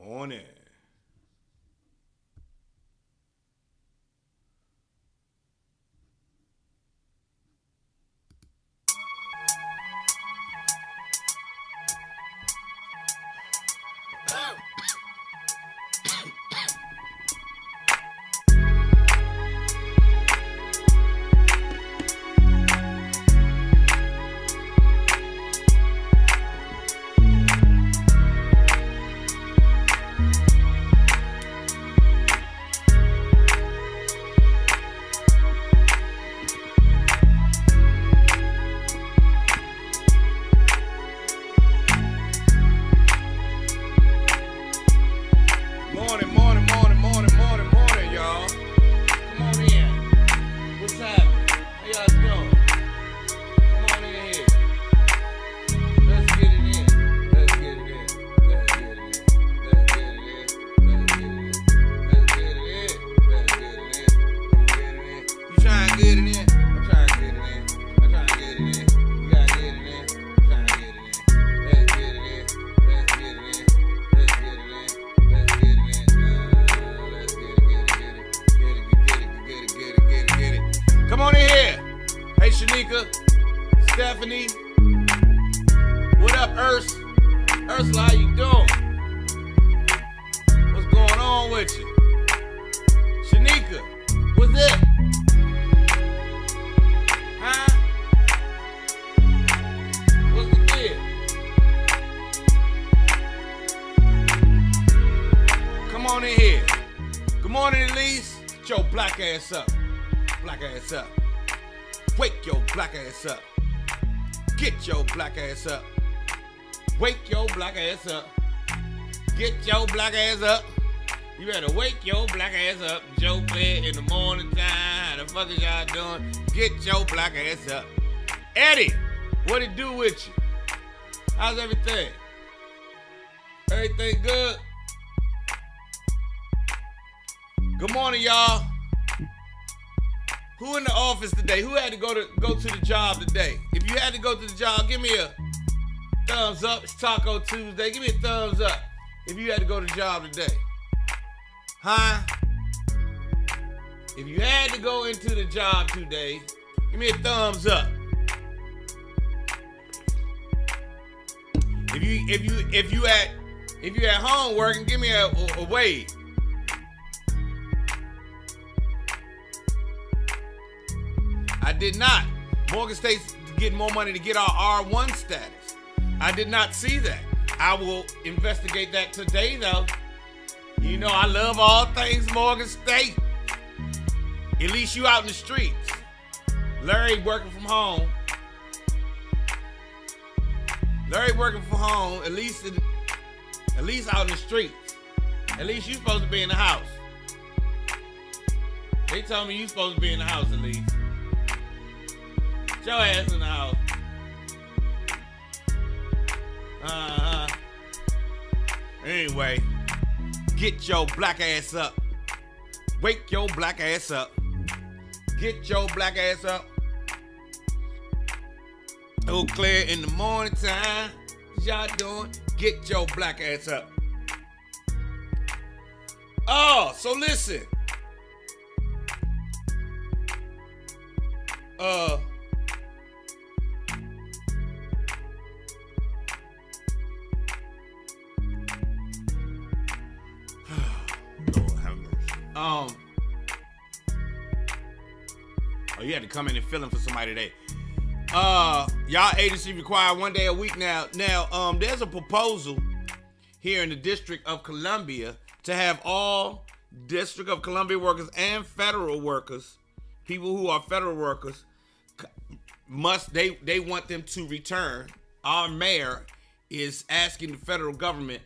Morning. Morning, y'all. Come on in. What's happening? How y'all doing? Come on in here. Let's get it in. Let's get it in. Let's get it in. Let's get it in. Let's get it in. Let's get it in. Let's get it in. Let's get it in. You trying to get it in? I'm trying to get it in. I'm trying to get it in. You gotta get it in. I'm trying to get it in. Let's get it in. Let's get it in. Let's get it in. Let's get it in. Come on in here. Hey, Shanika, Stephanie. What up, Ursula, how you doing? What's going on with you? Shanika, what's it? Huh? What's the deal? Come on in here. Good morning, Elise. Get your black ass up. Black ass up. Wake your black ass up. Get your black ass up. Wake your black ass up. Get your black ass up. You better wake your black ass up. Joe Clair in the morning time. How the fuck is y'all doing? Get your black ass up. Eddie, what it do with you? How's everything? Everything good? Good morning, y'all. Who in the office today? Who had to go to the job today? If you had to go to the job, give me a thumbs up. It's Taco Tuesday. Give me a thumbs up if you had to go to the job today. Huh? If you had to go into the job today, give me a thumbs up. If you at home working, give me a wave. I did not. Morgan State's getting more money to get our R1 status. I did not see that. I will investigate that today, though. You know I love all things Morgan State. At least you out in the streets. Larry working from home. At least out in the streets. At least you supposed to be in the house. They told me you supposed to be in the house at least. Your ass in the house. Anyway, get your black ass up. Wake your black ass up. Get your black ass up. Oh, Clair in the morning time. What y'all doing? Get your black ass up. Oh, so listen. Lord have mercy. You had to come in and fill in for somebody today. Y'all agency require 1 day a week now. Now, there's a proposal here in the District of Columbia to have all District of Columbia workers and federal workers, people who are federal workers, they want them to return. Our mayor is asking the federal government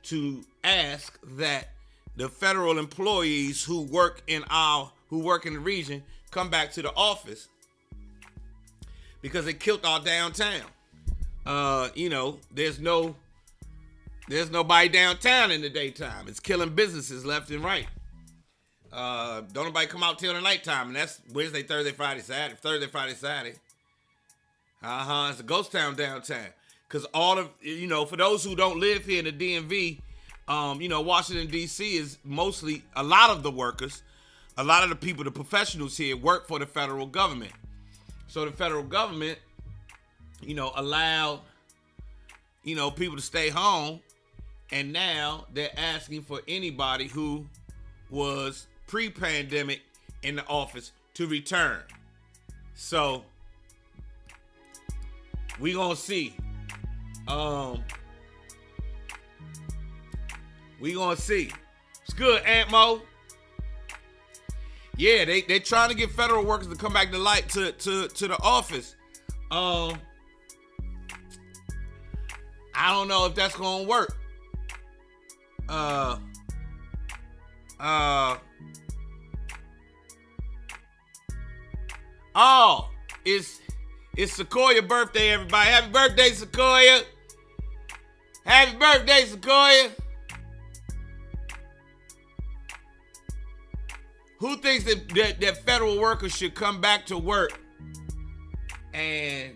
to ask that the federal employees who work in the region come back to the office because it killed our downtown. There's nobody downtown in the daytime. It's killing businesses left and right. Don't nobody come out till the nighttime, and that's Wednesday, Thursday, Friday, Saturday. Thursday, Friday, Saturday. It's a ghost town downtown. Because for those who don't live here in the DMV, Washington, D.C. is mostly a lot of the workers, a lot of the people, the professionals here work for the federal government. So the federal government, allowed, people to stay home. And now they're asking for anybody who was pre-pandemic in the office to return. So we gonna see. We gonna see. It's good, Aunt Mo. Yeah, they trying to get federal workers to come back to the office. I don't know if that's gonna work. It's Sequoia's birthday, everybody. Happy birthday, Sequoia. Happy birthday, Sequoia. Who thinks that federal workers should come back to work and,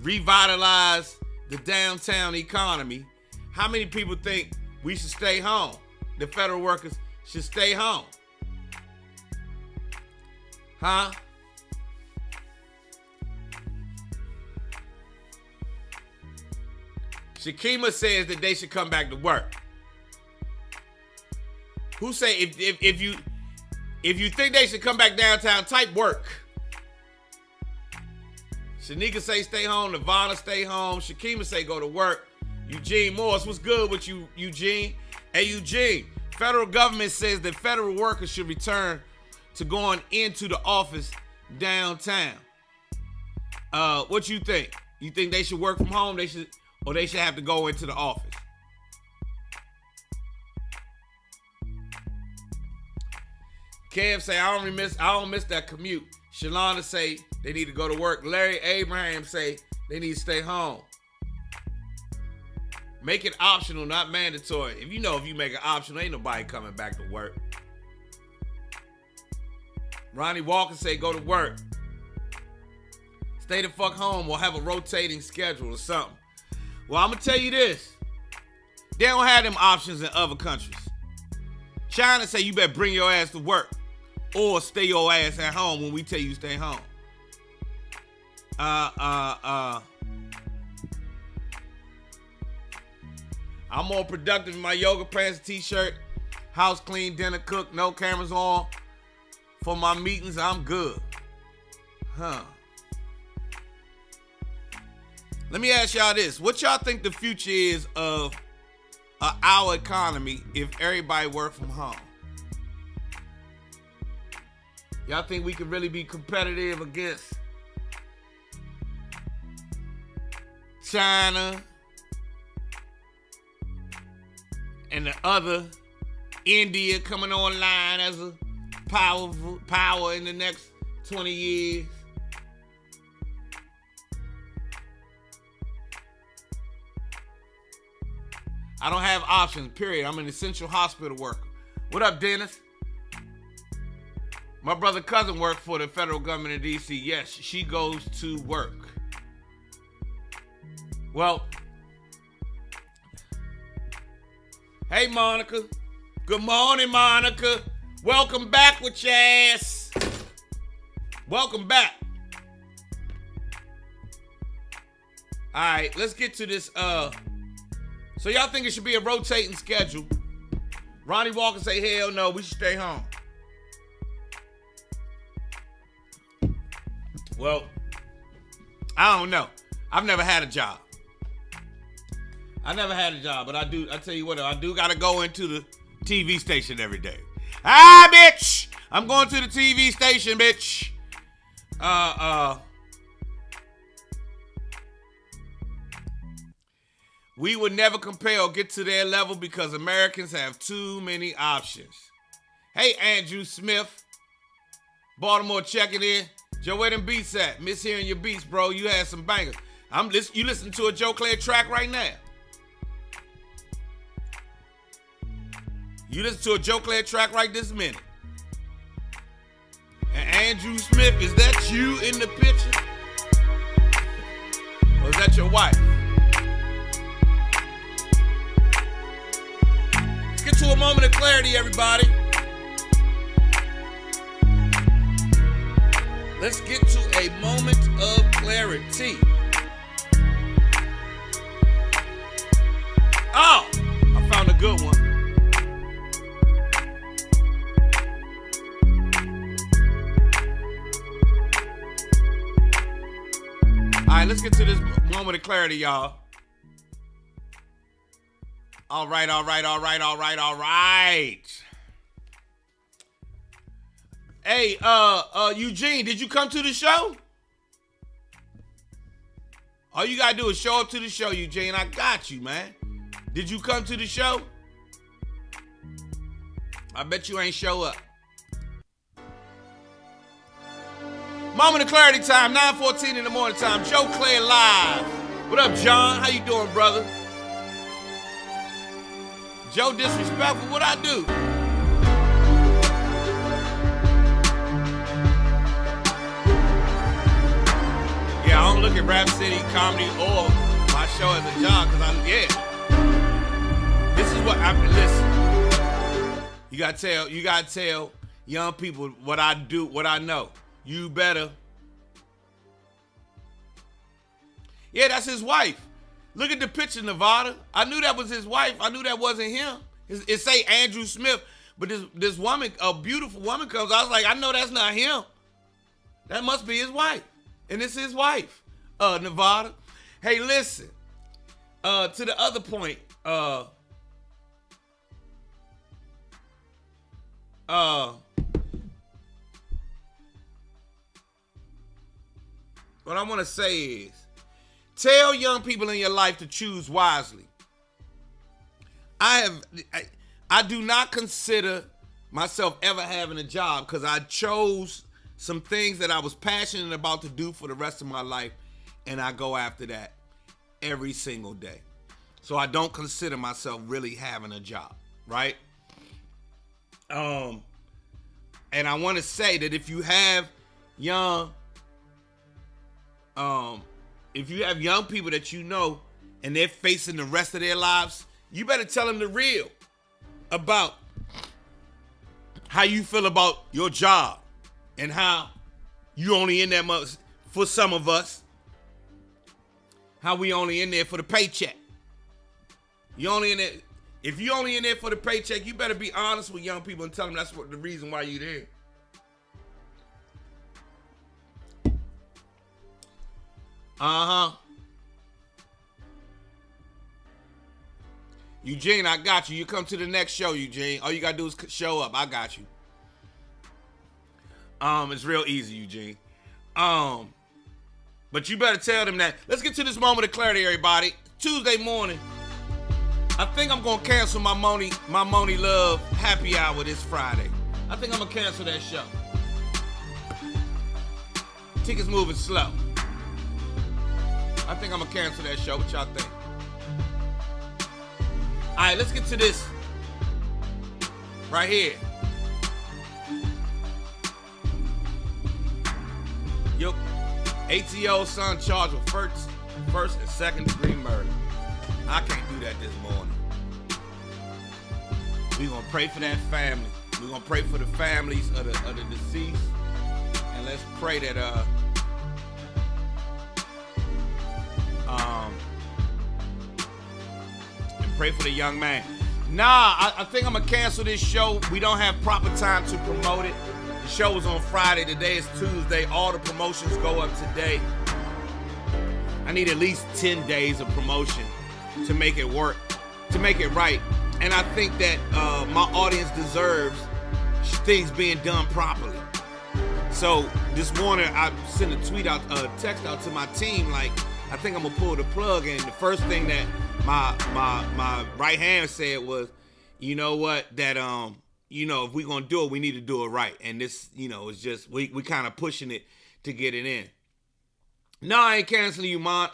revitalize the downtown economy? How many people think we should stay home? The federal workers should stay home. Huh? Shakima says that they should come back to work. Who say if you think they should come back downtown, type work. Shanika say stay home. Nirvana stay home. Shakima say go to work. Eugene Morris, what's good with you, Eugene? Hey, Eugene, federal government says that federal workers should return to going into the office downtown. What you think? You think they should work from home? They should have to go into the office? Kev say I don't miss that commute. Shalana say they need to go to work. Larry Abraham say they need to stay home. Make it optional, not mandatory. If you make it optional, ain't nobody coming back to work. Ronnie Walker say go to work. Stay the fuck home or have a rotating schedule or something. Well, I'm going to tell you this. They don't have them options in other countries. China say you better bring your ass to work or stay your ass at home when we tell you to stay home. I'm more productive in my yoga pants and t-shirt. House clean, dinner cooked, no cameras on. For my meetings, I'm good. Let me ask y'all this. What y'all think the future is of our economy if everybody work from home? Y'all think we could really be competitive against China and the other, India coming online as a power in the next 20 years? I don't have options, period. I'm an essential hospital worker. What up, Dennis? My brother cousin worked for the federal government in D.C. Yes, she goes to work. Well, hey, Monica. Good morning, Monica. Welcome back with your ass. Welcome back. All right, let's get to this. So y'all think it should be a rotating schedule? Ronnie Walker say, hell no, we should stay home. Well, I don't know. I've never had a job. But I tell you what, I do gotta go into the TV station every day. Ah, bitch! I'm going to the TV station, bitch. We would never compare or get to their level because Americans have too many options. Hey, Andrew Smith. Baltimore checking in. Joe, where them beats at? Miss hearing your beats, bro. You had some bangers. You listening to a Joe Clair track right now. You listen to a Joe Clair track right this minute. And Andrew Smith, is that you in the picture? Or is that your wife? to a moment of clarity, everybody. Let's get to a moment of clarity. Oh, I found a good one. All right, let's get to this moment of clarity, y'all. All right. Hey, Eugene, did you come to the show? All you gotta do is show up to the show, Eugene. I got you, man. Did you come to the show? I bet you ain't show up. Moment of clarity time, 9:14 in the morning time. Joe Clair live. What up, John? How you doing, brother? Joe disrespectful, what I do? Yeah, I don't look at Rap City, comedy, or my show as a job, because this is what listen. You gotta tell young people what I do, what I know. You better. Yeah, that's his wife. Look at the picture, Nevada. I knew that was his wife. I knew that wasn't him. It say Andrew Smith, but this woman, a beautiful woman comes. I was like, I know that's not him. That must be his wife. And it's his wife, Nevada. Hey, listen. To the other point, what I want to say is, tell young people in your life to choose wisely. I do not consider myself ever having a job because I chose some things that I was passionate about to do for the rest of my life, and I go after that every single day. So I don't consider myself really having a job, right? And I want to say that if you have young people that you know and they're facing the rest of their lives, you better tell them the real about how you feel about your job and how you only in there much for some of us, how we only in there for the paycheck. You only in there. If you only in there for the paycheck, you better be honest with young people and tell them that's the reason why you there. Eugene, I got you. You come to the next show, Eugene. All you gotta do is show up. I got you. It's real easy, Eugene. But you better tell them that. Let's get to this moment of clarity, everybody. Tuesday morning. I think I'm gonna cancel my Moni Love happy hour this Friday. I think I'm gonna cancel that show. Tickets moving slow. I think I'm gonna cancel that show. What y'all think? All right, let's get to this right here. Your ATO son charged with first and second degree murder. I can't do that this morning. We're gonna pray for that family. We're gonna pray for the families of the deceased, and let's pray that and pray for the young man. I think I'm gonna cancel this show. We don't have proper time to promote it. The show was on Friday. Today is Tuesday. All the promotions go up today. I need at least 10 days of promotion to make it work, to make it right. And I think that my audience deserves things being done properly. So this morning I sent a text out to my team like, I think I'm gonna pull the plug, and the first thing that my right hand said was, you know what, that if we're gonna do it, we need to do it right. And this, it's just we kind of pushing it to get it in. No, I ain't canceling you, Mon.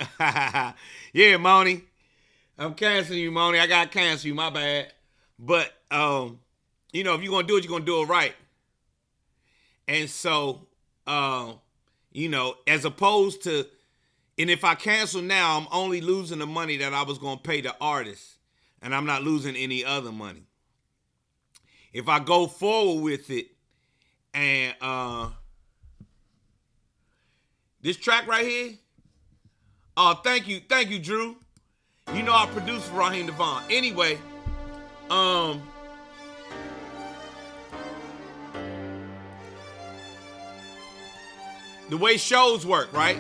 Yeah, Moni. I'm canceling you, Moni. I gotta cancel you, my bad. But if you're gonna do it, you're gonna do it right. And so as opposed to, and if I cancel now, I'm only losing the money that I was gonna pay the artist, and I'm not losing any other money. if I go forward with it, and this track right here. Oh, thank you, Drew. You know I produce for Raheem Devon. Anyway, the way shows work, right?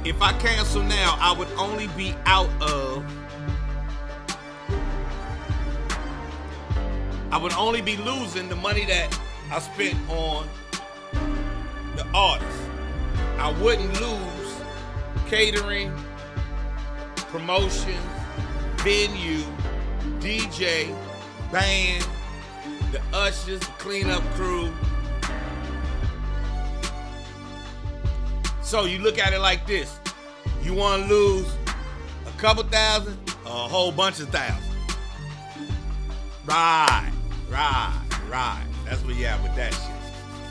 If I cancel now, I would only be out of. I would only be losing the money that I spent on the artist. I wouldn't lose catering, promotion, venue, DJ, band, the ushers, the cleanup crew. So you look at it like this. You want to lose a couple thousand or a whole bunch of thousands? Right. That's where you at with that shit.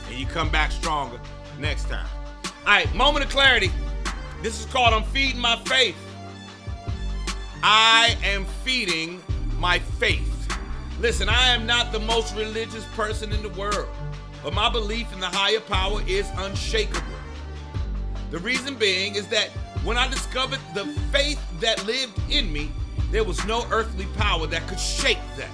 And you come back stronger next time. All right, moment of clarity. This is called I'm Feeding My Faith. I am feeding my faith. Listen, I am not the most religious person in the world, but my belief in the higher power is unshakable. The reason being is that when I discovered the faith that lived in me, there was no earthly power that could shake that.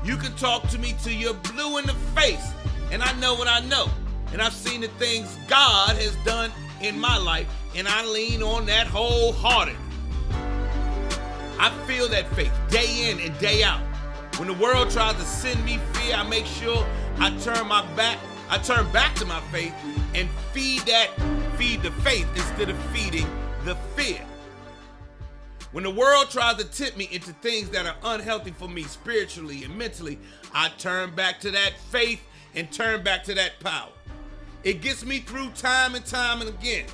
You can talk to me till you're blue in the face, and I know what I know. And I've seen the things God has done in my life, and I lean on that wholeheartedly. I feel that faith day in and day out. When the world tries to send me fear, I make sure I turn back to my faith and feed the faith instead of feeding the fear. When the world tries to tempt me into things that are unhealthy for me spiritually and mentally, I turn back to that faith and turn back to that power. It gets me through time and time and again.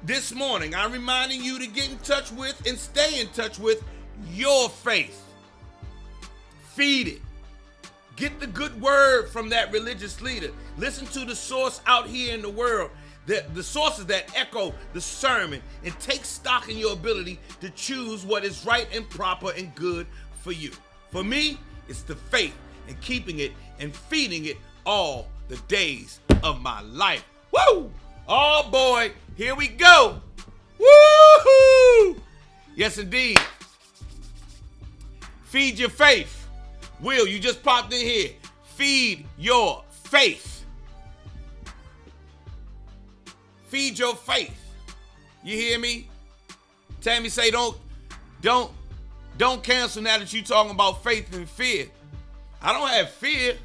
This morning, I'm reminding you to get in touch with and stay in touch with your faith. Feed it. Get the good word from that religious leader. Listen to the source out here in the world, the sources that echo the sermon, and take stock in your ability to choose what is right and proper and good for you. For me, it's the faith and keeping it and feeding it all the days of my life. Woo! Oh boy, here we go. Woo-hoo! Yes, indeed. Feed your faith. Will, you just popped in here. Feed your faith. Feed your faith. You hear me? Tammy say don't cancel now that you talking about faith and fear. I don't have fear.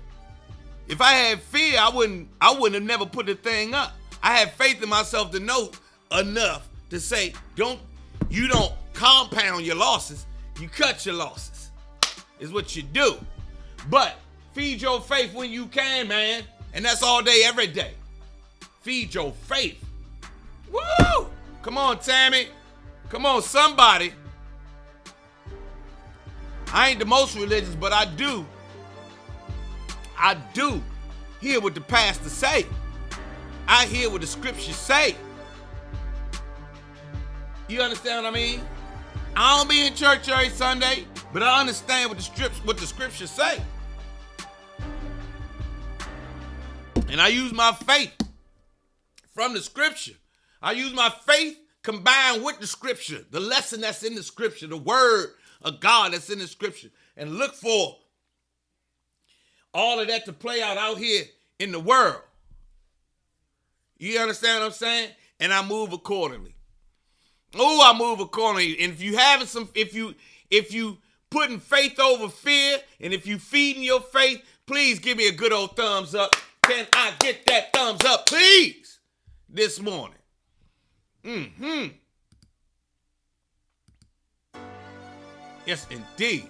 If I had fear, I wouldn't have never put the thing up. I have faith in myself to know enough to say, you don't compound your losses, you cut your losses. Is what you do. But feed your faith when you can, man. And that's all day, every day. Feed your faith. Woo! Come on, Tammy. Come on, somebody. I ain't the most religious, but I do hear what the pastor say. I hear what the scriptures say. You understand what I mean? I don't be in church every Sunday, but I understand what the scriptures say. And I use my faith from the scripture. I use my faith combined with the scripture, the lesson that's in the scripture, the word of God that's in the scripture, and look for all of that to play out here in the world. You understand what I'm saying? And I move accordingly. Oh, I move accordingly. And if you putting faith over fear, and if you feeding your faith, please give me a good old thumbs up. Can I get that thumbs up, please, this morning? Yes, indeed.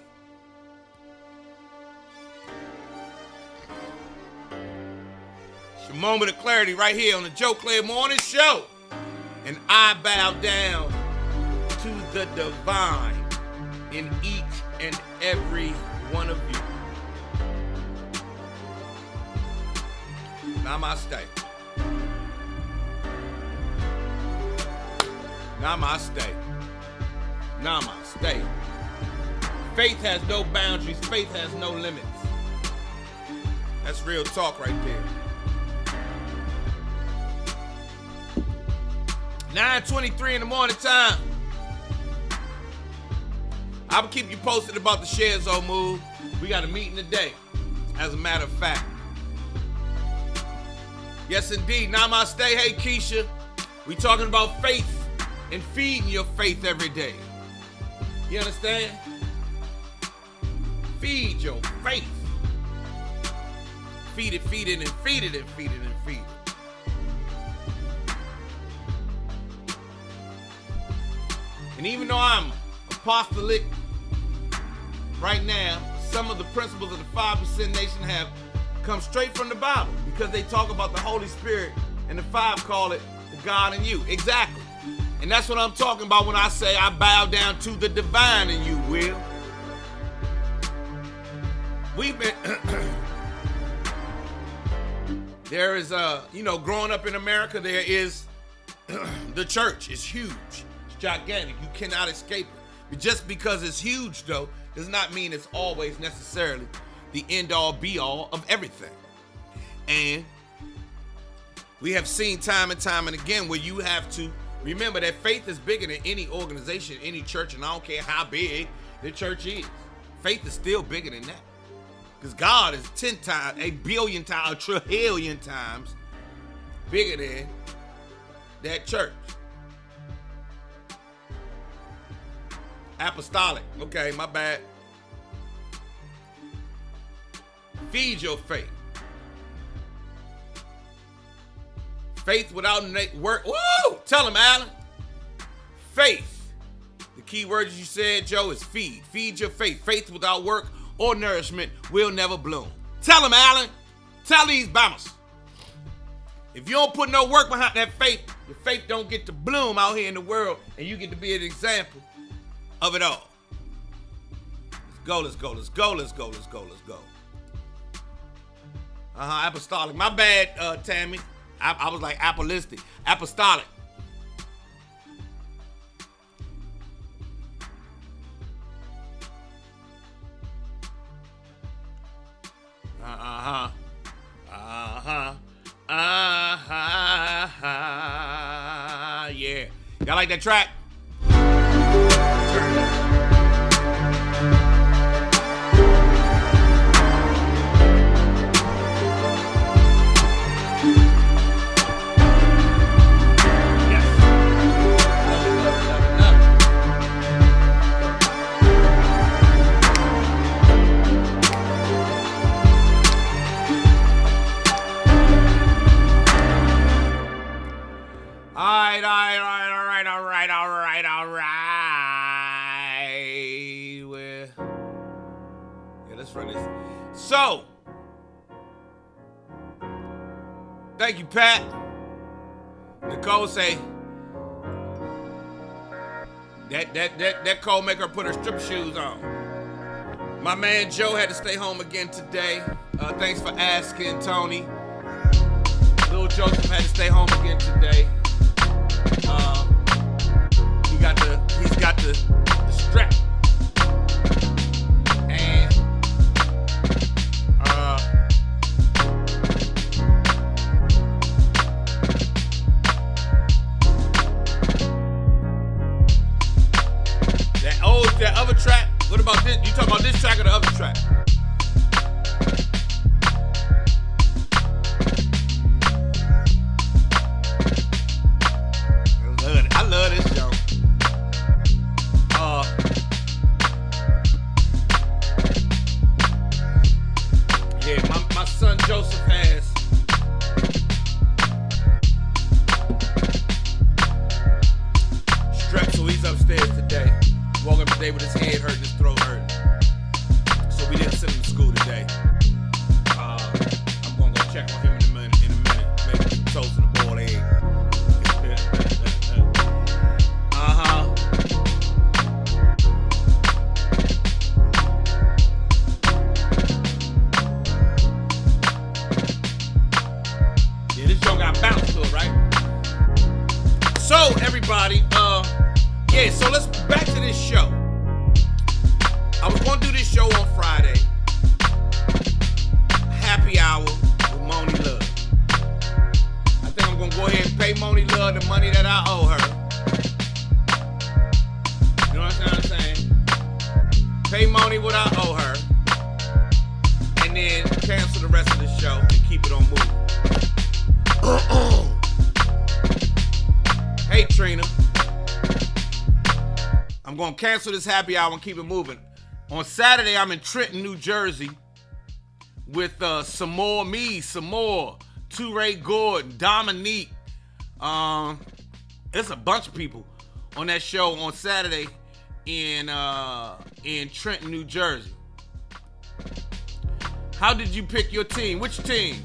It's your moment of clarity right here on the Joe Clair Morning Show. And I bow down to the divine in each and every one of you. Namaste. Namaste. Namaste. Faith has no boundaries. Faith has no limits. That's real talk right there. 9:23 in the morning time. I will keep you posted about the Share Zone move. We got a meeting today, as a matter of fact. Yes, indeed. Namaste. Hey, Keisha. We talking about faith and feeding your faith every day. You understand? Feed your faith. Feed it, feed it, and feed it, and feed it, and feed it. And even though I'm apostolic right now, some of the principles of the 5% Nation have come straight from the Bible because they talk about the Holy Spirit, and the 5 call it the God in you. Exactly. And that's what I'm talking about when I say I bow down to the divine in you, Will. We've been... There is, growing up in America, there is the church is huge. It's gigantic. You cannot escape it. But just because it's huge, though, does not mean it's always necessarily the end-all, be-all of everything. And we have seen time and time and again where you have to remember that faith is bigger than any organization, any church, and I don't care how big the church is. Faith is still bigger than that. Because God is 10 times, a billion times, a trillion times bigger than that church. Apostolic. Okay, my bad. Feed your faith. Faith without work. Woo! Tell him, Alan. Faith. The key words you said, Joe, is feed. Feed your faith. Faith without work or nourishment will never bloom. Tell them, Alan. Tell these bombers. If you don't put no work behind that faith, your faith don't get to bloom out here in the world, and you get to be an example of it all. Let's go, let's go, let's go, let's go, let's go, let's go. Apostolic. My bad, Tammy. I was like apolistic. Apostolic. Yeah. Y'all like that track? All right. Well, yeah, let's run this. So, thank you, Pat. Nicole say that cold make her put her strip shoes on. My man Joe had to stay home again today. Thanks for asking, Tony. Little Joseph had to stay home again today. He's got the strap. And that other track. What about this? You talking about this track or the other track? I love this joke. Yeah, my son Joseph has strep, so he's upstairs today. Woke up today with his head hurt and his throat hurt. So we didn't send him to school today. I'm gonna go check on him in a minute. Make some toast and a boiled egg. Yeah, this joke got bounce to it, right? So everybody, yeah, so let's back to this show. I was going to do this show on Friday. Happy hour with Moni Love. I think I'm going to go ahead and pay Moni Love the money that I owe her. You know what I'm saying? Pay Moni what I owe her. And then cancel the rest of the show and keep it on moving. Hey, Trina. I'm going to cancel this happy hour and keep it moving. On Saturday, I'm in Trenton, New Jersey with some more, Touré Gordon, Dominique. There's a bunch of people on that show on Saturday in Trenton, New Jersey. How did you pick your team? Which team,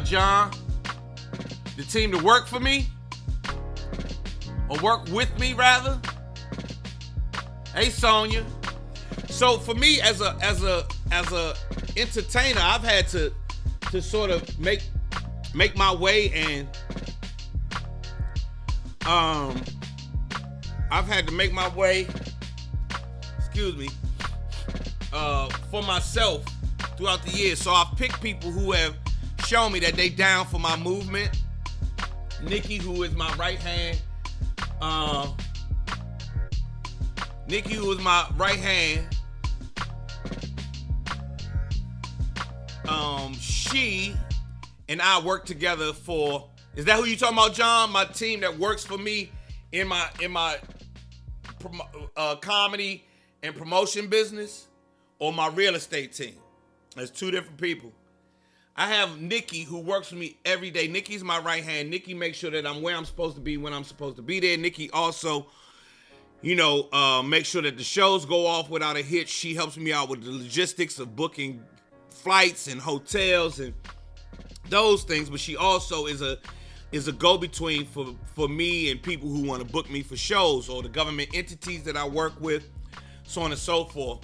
John? The team to work for me? Or work with me, rather? Hey, Sonia. So for me, as a entertainer, I've had to sort of make my way, and I've had to make my way. Excuse me. For myself throughout the years. So I've picked people who have shown me that they down for my movement. Nikki, who is my right hand. Nikki, who is my right hand. She and I work together for. Is that who you talking about, John? My team that works for me in my comedy and promotion business, or my real estate team? There's two different people. I have Nikki, who works for me every day. Nikki's my right hand. Nikki makes sure that I'm where I'm supposed to be when I'm supposed to be there. Nikki also, make sure that the shows go off without a hitch. She helps me out with the logistics of booking flights and hotels and those things. But she also is a go-between for me and people who want to book me for shows, or the government entities that I work with, so on and so forth.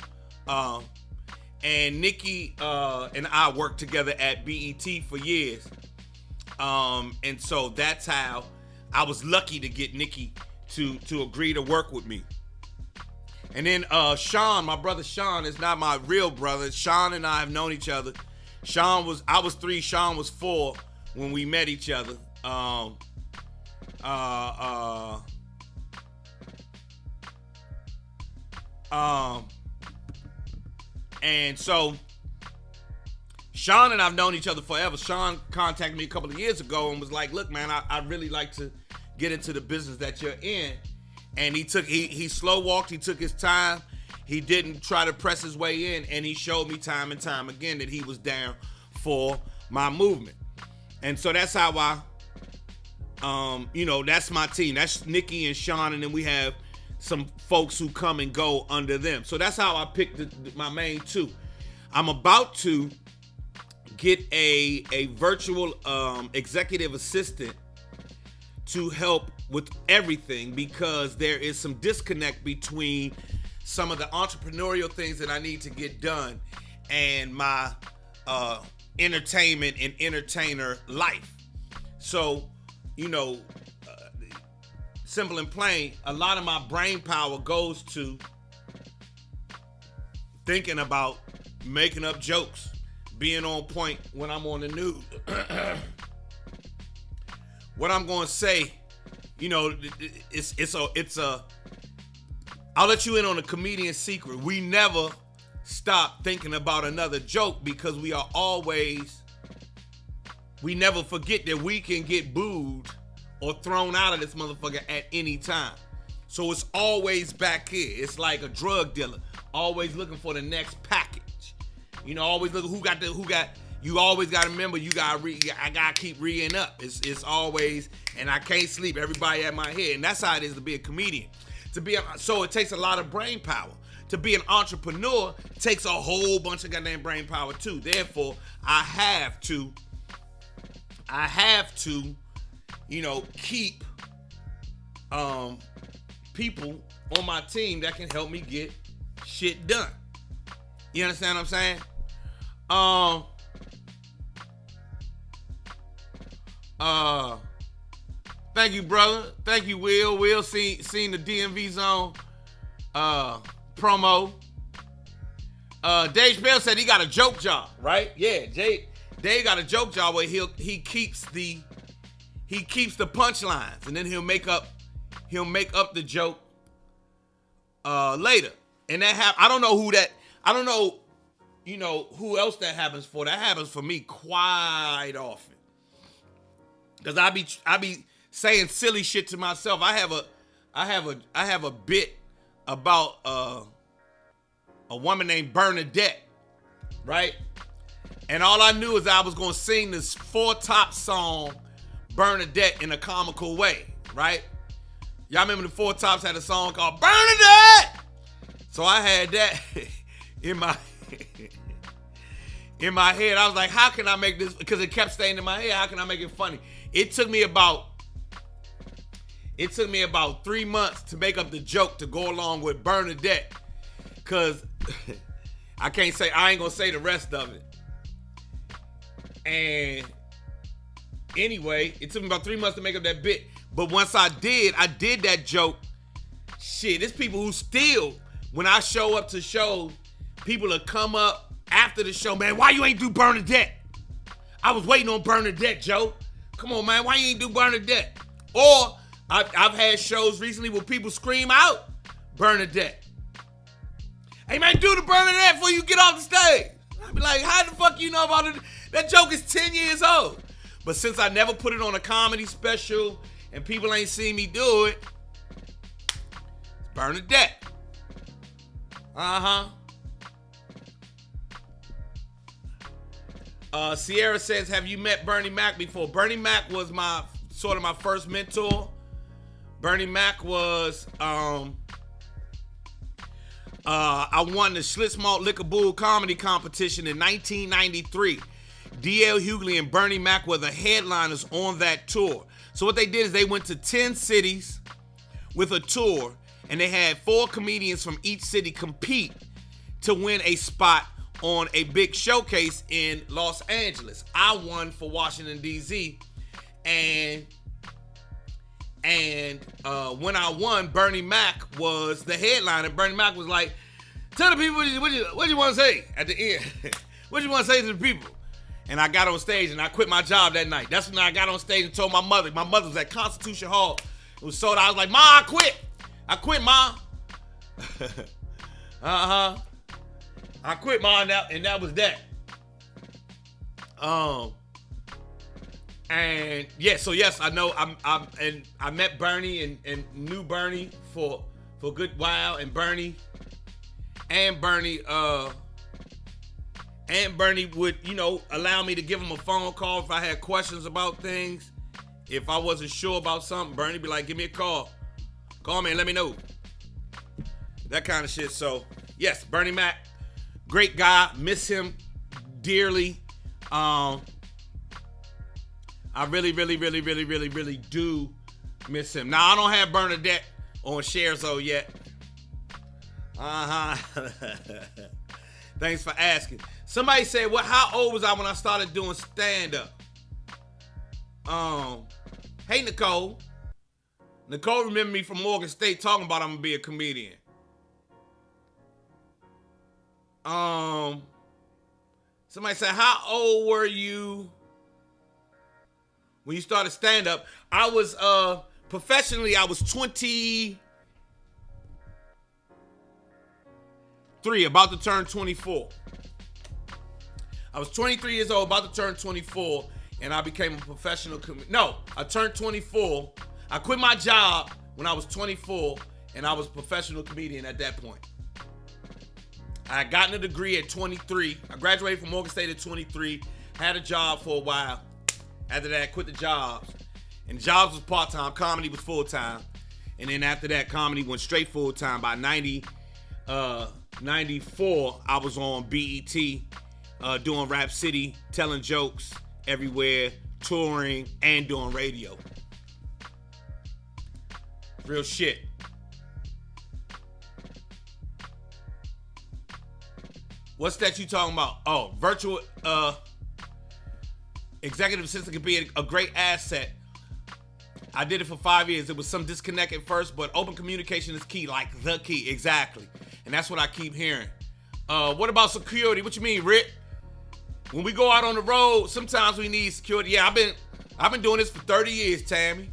And Nikki and I worked together at BET for years. And so that's how I was lucky to get Nikki to agree to work with me. And then Sean, my brother Sean, is not my real brother. Sean and I have known each other. I was 3, Sean was 4 when we met each other. And so Sean and I've known each other forever. Sean contacted me a couple of years ago and was like, look, man, I really like to get into the business that you're in. And he slow walked, he took his time. He didn't try to press his way in, and he showed me time and time again that he was down for my movement. And so that's how that's my team. That's Nikki and Sean, and then we have some folks who come and go under them. So that's how I picked my main two. I'm about to get a virtual executive assistant to help with everything, because there is some disconnect between some of the entrepreneurial things that I need to get done and my entertainment and entertainer life. So, simple and plain, a lot of my brain power goes to thinking about making up jokes, being on point when I'm on the news. What I'm going to say, I'll let you in on a comedian's secret. We never stop thinking about another joke, because we never forget that we can get booed or thrown out of this motherfucker at any time. So it's always back here. It's like a drug dealer, always looking for the next package. Always looking who got. You always got to remember, I got to keep reading up. It's always, and I can't sleep. Everybody at my head. And that's how it is to be a comedian. So it takes a lot of brain power. To be an entrepreneur takes a whole bunch of goddamn brain power too. Therefore, I have to, keep people on my team that can help me get shit done. You understand what I'm saying? Thank you, brother. Thank you, Will. Will seen the DMV zone promo. Dave Chappelle said he got a joke job, right? Yeah, Dave got a joke job where he keeps the punchlines, and then he'll make up the joke later. And that I don't know who that. I don't know, who else that happens for. That happens for me quite often. Cause I be saying silly shit to myself. I have a bit about a woman named Bernadette, right? And all I knew is I was gonna sing this Four Top song, Bernadette, in a comical way, right? Y'all remember the Four Tops had a song called Bernadette? So I had that in my head. I was like, how can I make this? Because it kept staying in my head. How can I make it funny? It took me about 3 months to make up the joke to go along with Bernadette. Cause I ain't gonna say the rest of it. And anyway, it took me about 3 months to make up that bit. But once I did that joke. Shit, there's people who still, when I show up to shows, people will come up after the show, man, why you ain't do Bernadette? I was waiting on Bernadette, Joe. Come on, man, why you ain't do Bernadette? Or I've had shows recently where people scream out Bernadette. Hey, man, do the Bernadette before you get off the stage. I'll be like, how the fuck you know about it? That joke is 10 years old. But since I never put it on a comedy special and people ain't seen me do it, it's Bernadette. Sierra says, have you met Bernie Mac before? Bernie Mac was my first mentor. Bernie Mac was, I won the Schlitz Malt Liquor Bull comedy competition in 1993. D.L. Hughley and Bernie Mac were the headliners on that tour. So what they did is they went to 10 cities with a tour, and they had 4 comedians from each city compete to win a spot on a big showcase in Los Angeles. I won for Washington, D.C. And when I won, Bernie Mac was the headliner. Bernie Mac was like, tell the people what you want to say at the end. What you want to say to the people? And I got on stage and I quit my job that night. That's when I got on stage and told my mother. My mother was at Constitution Hall. It was sold out. I was like, Ma, I quit. I quit, Ma. I quit, Ma, and that was that. And yeah, so yes, I know I met Bernie and knew Bernie for a good while, and Bernie would, allow me to give him a phone call if I had questions about things. If I wasn't sure about something, Bernie be like, give me a call. Call me and let me know. That kind of shit. So yes, Bernie Mac, great guy, miss him dearly. I really, really, really, really, really, really do miss him. Now, I don't have Bernadette on Scherzo yet. Thanks for asking. Somebody said, how old was I when I started doing stand-up? Hey, Nicole. Nicole remembered me from Morgan State talking about I'm going to be a comedian. Somebody said, how old were you when you started stand-up? I was, professionally, I was 23, about to turn 24. I was 23 years old, about to turn 24, and I became a professional comedian. No, I turned 24. I quit my job when I was 24, and I was a professional comedian at that point. I had gotten a degree at 23. I graduated from Morgan State at 23. Had a job for a while. After that, I quit the jobs. And jobs was part-time. Comedy was full-time. And then after that, comedy went straight full-time. By 94, I was on BET, doing Rap City, telling jokes everywhere, touring, and doing radio. Real shit. What's that you talking about? Oh, virtual executive assistant could be a great asset. I did it for 5 years. It was some disconnect at first, but open communication is key, like the key, exactly. And that's what I keep hearing. What about security? What you mean, Rick? When we go out on the road, sometimes we need security. Yeah, I've been doing this for 30 years, Tammy.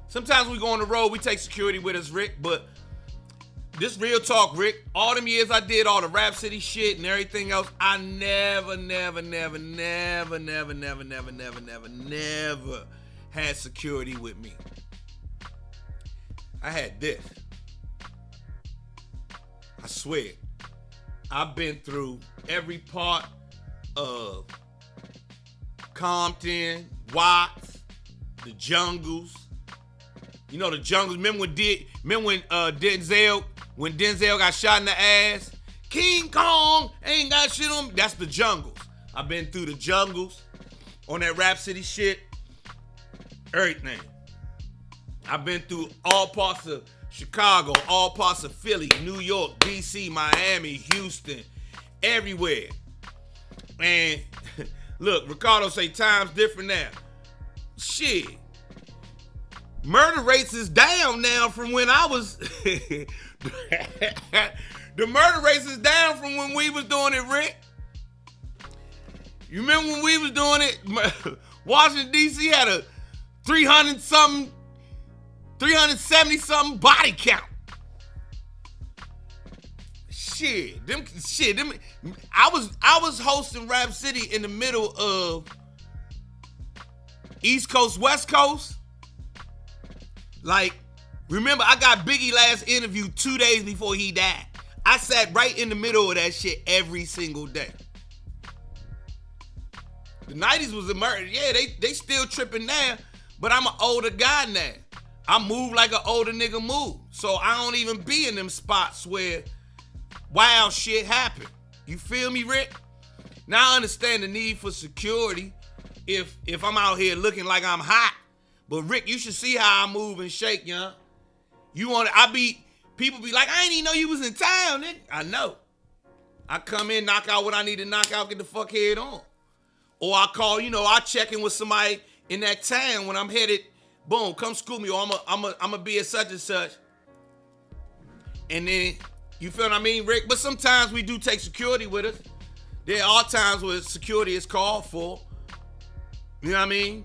Sometimes we go on the road, we take security with us, Rick, but this real talk, Rick. All them years I did all the Rap City shit and everything else, I never had security with me. I had this. I swear. I've been through every part of Compton, Watts, the jungles. You know the jungles. Remember when Denzel got shot in the ass? King Kong ain't got shit on me. That's the jungles. I've been through the jungles on that Rap City shit. Everything. I've been through all parts of Chicago, all parts of Philly, New York, DC, Miami, Houston, everywhere. And look, Ricardo say time's different now. Shit. Murder rates is down now from when I was... The murder rates is down from when we was doing it, Rick. You remember when we was doing it? Washington, D.C. had a 370-something body count. I was hosting Rap City in the middle of East Coast, West Coast. Like, remember, I got Biggie last interview 2 days before he died. I sat right in the middle of that shit every single day. The 90s was a murder. Yeah, they still tripping now, but I'm an older guy now. I move like an older nigga move. So I don't even be in them spots where wild shit happen. You feel me, Rick? Now I understand the need for security if I'm out here looking like I'm hot. But Rick, you should see how I move and shake, young. People be like, I ain't even know you was in town, nigga. I know. I come in, knock out what I need to knock out, get the fuck head on. Or I call, I check in with somebody in that town when I'm headed, boom, come school me, or I'm a be at such and such. And then, you feel what I mean, Rick? But sometimes we do take security with us. There are times where security is called for. You know what I mean?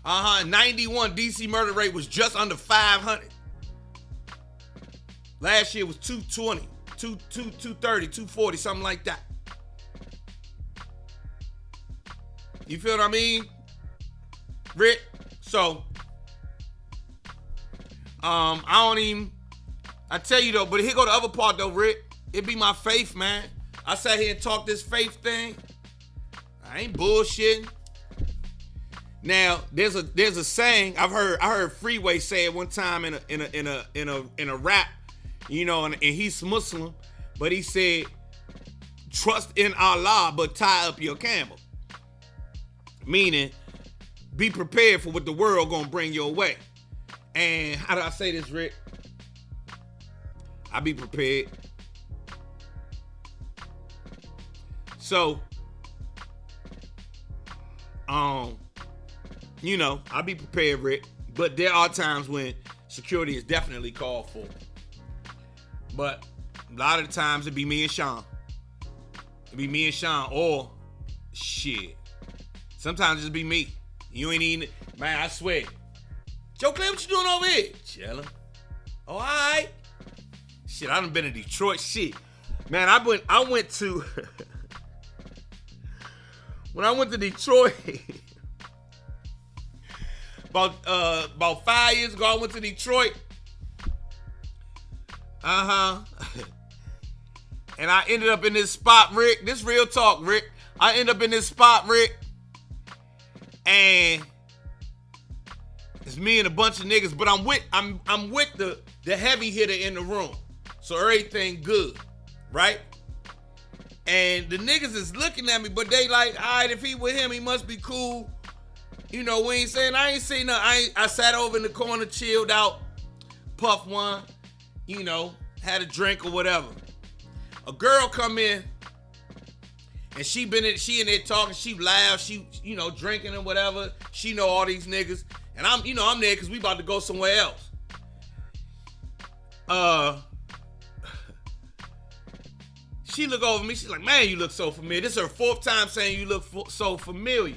91 DC murder rate was just under 500. Last year was 220, 230, 240, something like that. You feel what I mean, Rick? So, I tell you though, but here go the other part though, Rick. It be my faith, man. I sat here and talked this faith thing. I ain't bullshitting. Now, there's a saying I heard Freeway say it one time in a rap, and he's Muslim, but he said, "Trust in Allah, but tie up your camel." Meaning, be prepared for what the world gonna bring your way. And how do I say this, Rick? I be prepared. So, I'll be prepared, Rick. But there are times when security is definitely called for. But a lot of the times it be me and Sean. Or shit. Sometimes it just be me. You ain't even, man, I swear. Joe Clair, what you doing over here? Chillin'. Oh, all right. Shit, I done been to Detroit. Shit. Man, I went to, when I went to Detroit, about 5 years ago, I went to Detroit. And I ended up in this spot, Rick. This real talk, Rick. I ended up in this spot, Rick. And it's me and a bunch of niggas, but I'm with the heavy hitter in the room. So everything good, right? And the niggas is looking at me, but they like, all right, if he with him, he must be cool. We ain't saying, I ain't saying nothing. I sat over in the corner, chilled out, puffed one, had a drink or whatever. A girl come in, and she in there talking, she loud, she, drinking and whatever. She know all these niggas. And I'm there because we about to go somewhere else. She look over me. She's like, man, you look so familiar. This is her 4th time saying you look so familiar,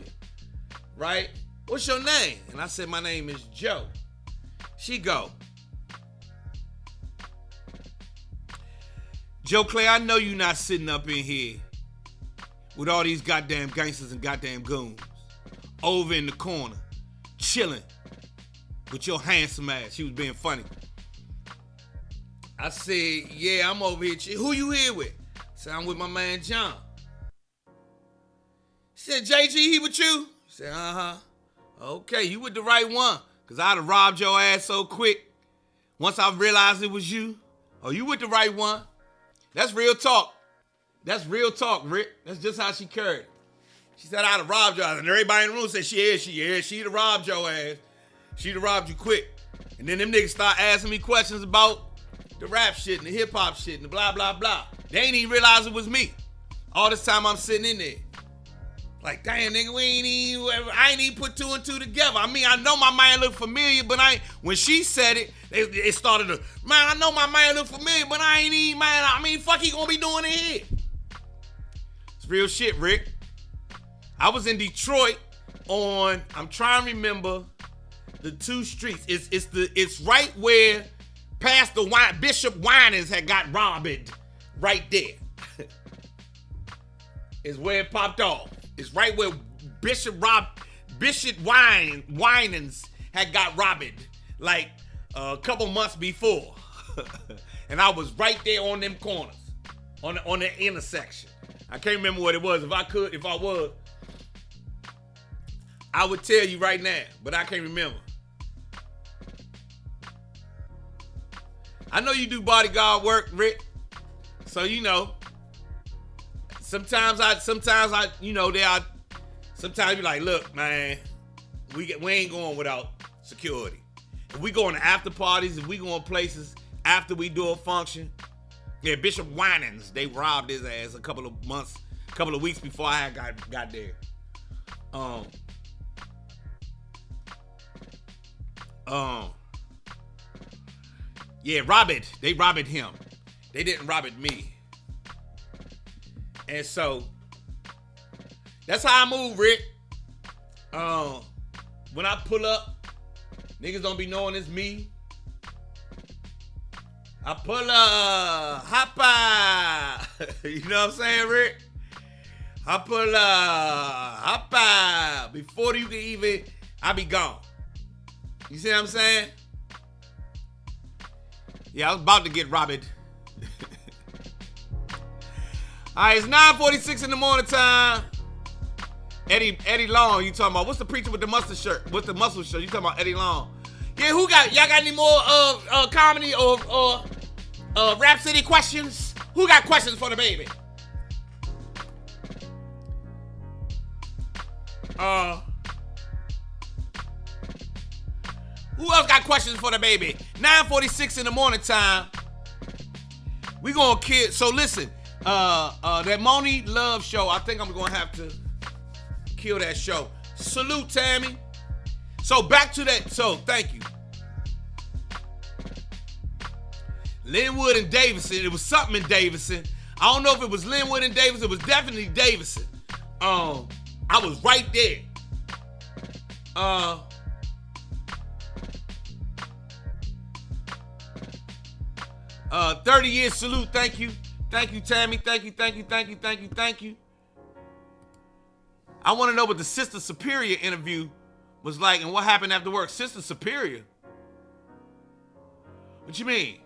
right? What's your name? And I said, my name is Joe. She go, Joe Clair, I know you not sitting up in here with all these goddamn gangsters and goddamn goons over in the corner, chilling with your handsome ass. She was being funny. I said, yeah, I'm over here. Who you here with? I said, I'm with my man John. She said, JG, he with you? I said, uh-huh. Okay, you with the right one. Because I'd have robbed your ass so quick once I realized it was you. Oh, you with the right one. That's real talk. That's real talk, Rick. That's just how she carried. She said, I'd have robbed your ass. And everybody in the room said, she'd have robbed your ass. She'd have robbed you quick. And then them niggas start asking me questions about the rap shit and the hip hop shit and the blah, blah, blah. They ain't even realize it was me. All this time I'm sitting in there. Like, damn, nigga, I ain't even put 2 and 2 together. I mean, I know my man look familiar, but when she said it, it started to, man, I know my man look familiar, but I ain't even, man, I mean, fuck he gonna be doing it here. It's real shit, Rick. I was in Detroit I'm trying to remember the 2 streets. It's right where past the Bishop Winans had got robbed, right there. Is where it popped off. It's right where Bishop Winans had got robbed, like a couple months before. And I was right there on them corners, on the intersection. I can't remember what it was. If I was, I would tell you right now, but I can't remember. I know you do bodyguard work, Rick. So you know. Sometimes I, you know, sometimes you be like, look, man, we ain't going without security. If we going to after parties, if we going places after we do a function, yeah, Bishop Winans, they robbed his ass a couple of weeks before I got there. Yeah, they robbed him. They didn't rob me. And so, that's how I move, Rick. When I pull up, niggas don't be knowing it's me. I pull up, hoppa. You know what I'm saying, Rick? I pull up, hoppa. Before you can even, I be gone. You see what I'm saying? Yeah, I was about to get robbed. All right, it's 9:46 in the morning time. Eddie Long, you talking about? What's the preacher with the mustard shirt? What's the muscle shirt? You talking about Eddie Long? Yeah, y'all got any more comedy or Rap City questions? Who got questions for the baby? Who else got questions for the baby? 9:46 in the morning time. We gonna kill. So listen. That Moni Love show, I think I'm gonna have to kill that show. Salute, Tammy. So back to that. So thank you. Linwood and Davison. It was something in Davison. I don't know if it was Linwood and Davison. It was definitely Davison. I was right there. 30 years salute. Thank you. Thank you, Tammy. Thank you. I want to know what the Sister Superior interview was like and what happened after work. Sister Superior? What you mean?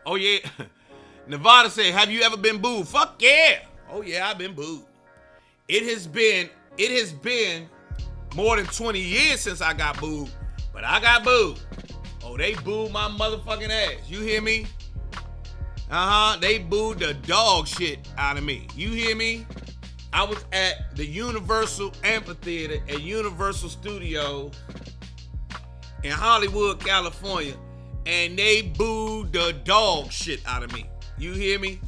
Oh, yeah. Nevada said, have you ever been booed? Fuck yeah. Oh, yeah, I've been booed. It has been more than 20 years since I got booed, but I got booed. Oh, they booed my motherfucking ass. You hear me? They booed the dog shit out of me. You hear me? I was at the Universal Amphitheater at Universal Studios in Hollywood, California, and they booed the dog shit out of me. You hear me?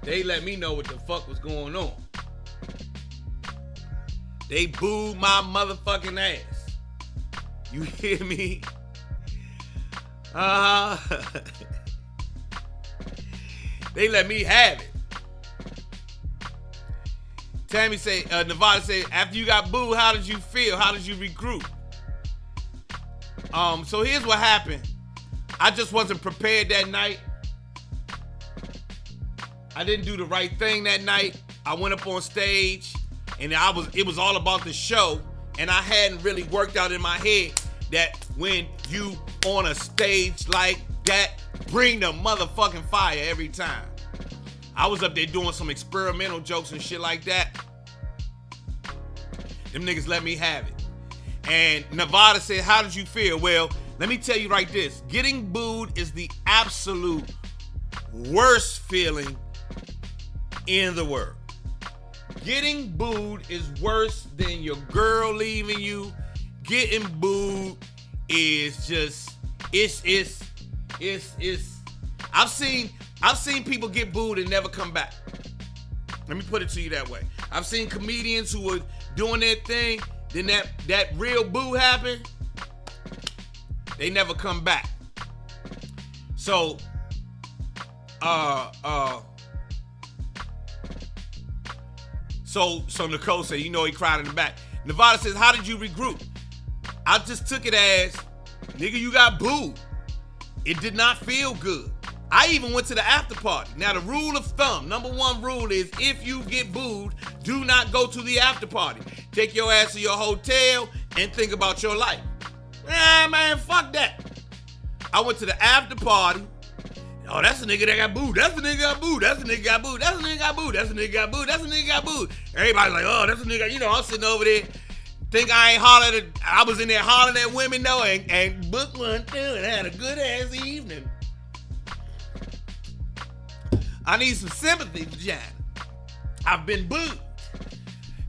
They let me know what the fuck was going on. They booed my motherfucking ass. You hear me? They let me have it. Tammy say, Nevada say, after you got booed, how did you feel? How did you regroup? So here's what happened. I just wasn't prepared that night. I didn't do the right thing that night. I went up on stage and it was all about the show, and I hadn't really worked out in my head that when you on a stage like that, bring the motherfucking fire every time. I was up there doing some experimental jokes and shit like that. Them niggas let me have it. And Nevada said, how did you feel? Well, let me tell you right this. Getting booed is the absolute worst feeling in the world. Getting booed is worse than your girl leaving you. Getting booed is just, it's I've seen people get booed and never come back. Let me put it to you that way. I've seen comedians who were doing their thing, then that real boo happened, they never come back. So, So Nicole said, you know, he cried in the back. Nevada says, how did you regroup? I just took it as, nigga, you got booed. It did not feel good. I even went to the after party. Now, the rule of thumb, number one rule is, if you get booed, do not go to the after party. Take your ass to your hotel and think about your life. Man, fuck that. I went to the after party. Oh, that's the nigga that got booed. That's the nigga got booed. That's the nigga got booed. That's the nigga got booed. That's the nigga got booed. That's the nigga got booed. Everybody's like, oh, that's the nigga. You know, I'm sitting over there. Think I ain't hollering. I was in there hollering at women though, and booked one too, and had a good ass evening. I need some sympathy, vagina. I've been booed.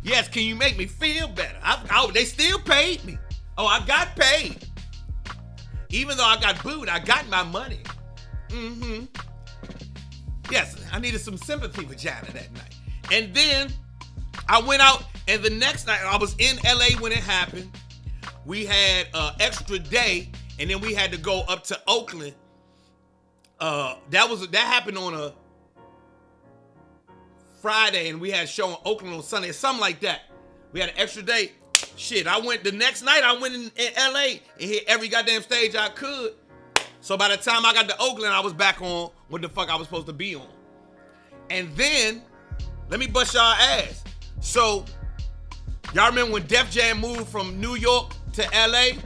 Yes, can you make me feel better? They still paid me. Oh, I got paid. Even though I got booed, I got my money. Yes, I needed some sympathy, vagina, that night. And then I went out, and the next night, I was in LA when it happened. We had an extra day, and then we had to go up to Oakland. That happened on a Friday, and we had a show in Oakland on Sunday, something like that. We had an extra day. Shit, the next night I went in LA and hit every goddamn stage I could. So by the time I got to Oakland, I was back on what the fuck I was supposed to be on. And then, let me bust y'all ass. So, y'all remember when Def Jam moved from New York to LA?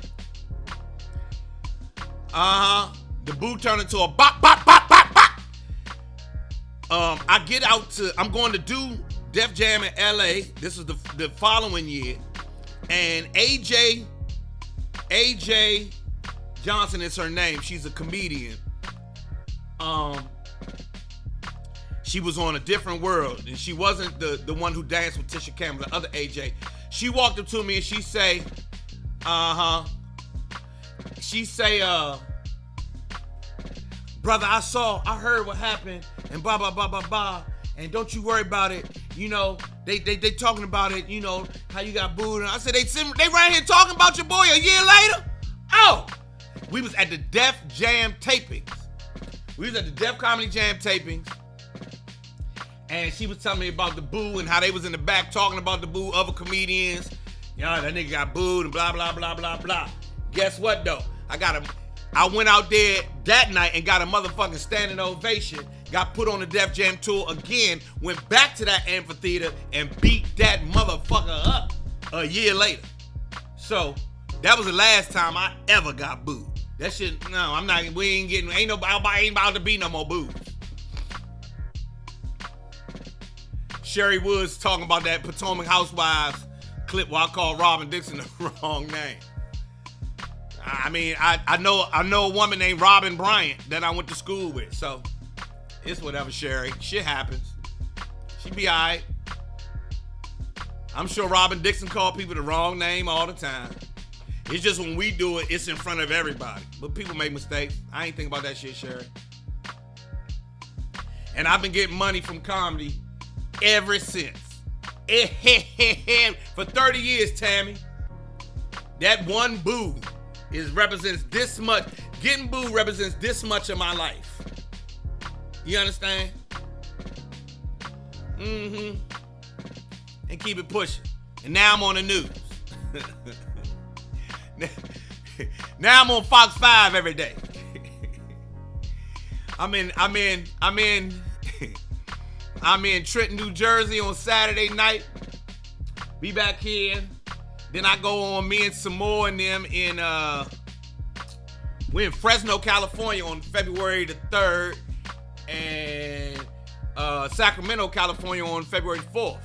The boo turned into a bop, bop, bop, bop, bop. I'm going to do Def Jam in LA. This is the following year. And AJ Johnson is her name. She's a comedian. She was on A Different World, and she wasn't the one who danced with Tisha Campbell, the other AJ. She walked up to me and she say, brother, I heard what happened, and blah, blah, blah, blah, blah, and don't you worry about it. You know, they talking about it, you know, how you got booed. And I said, they right here talking about your boy a year later? Oh! We was at the Def Jam tapings. We was at the Def Comedy Jam tapings. And she was telling me about the boo and how they was in the back talking about the boo, other comedians. You know, that nigga got booed and blah, blah, blah, blah, blah. Guess what, though? I went out there that night and got a motherfucking standing ovation. Got put on the Def Jam tour again. Went back to that amphitheater and beat that motherfucker up a year later. So, that was the last time I ever got booed. That shit, no, I'm not, ain't about to be no more booed. Sherry Woods talking about that Potomac Housewives clip where I called Robin Dixon the wrong name. I mean, I know a woman named Robin Bryant that I went to school with, so it's whatever, Sherry. Shit happens. She be all right. I'm sure Robin Dixon called people the wrong name all the time. It's just when we do it, it's in front of everybody. But people make mistakes. I ain't think about that shit, Sherry. And I've been getting money from comedy ever since. For 30 years, Tammy. That one boo represents this much. Getting booed represents this much of my life. You understand? And keep it pushing. And now I'm on the news. Now I'm on Fox 5 every day. I'm in Trenton, New Jersey on Saturday night. Be back here. Then I go on me and some more and them we're in Fresno, California on February the 3rd. And Sacramento, California on February 4th.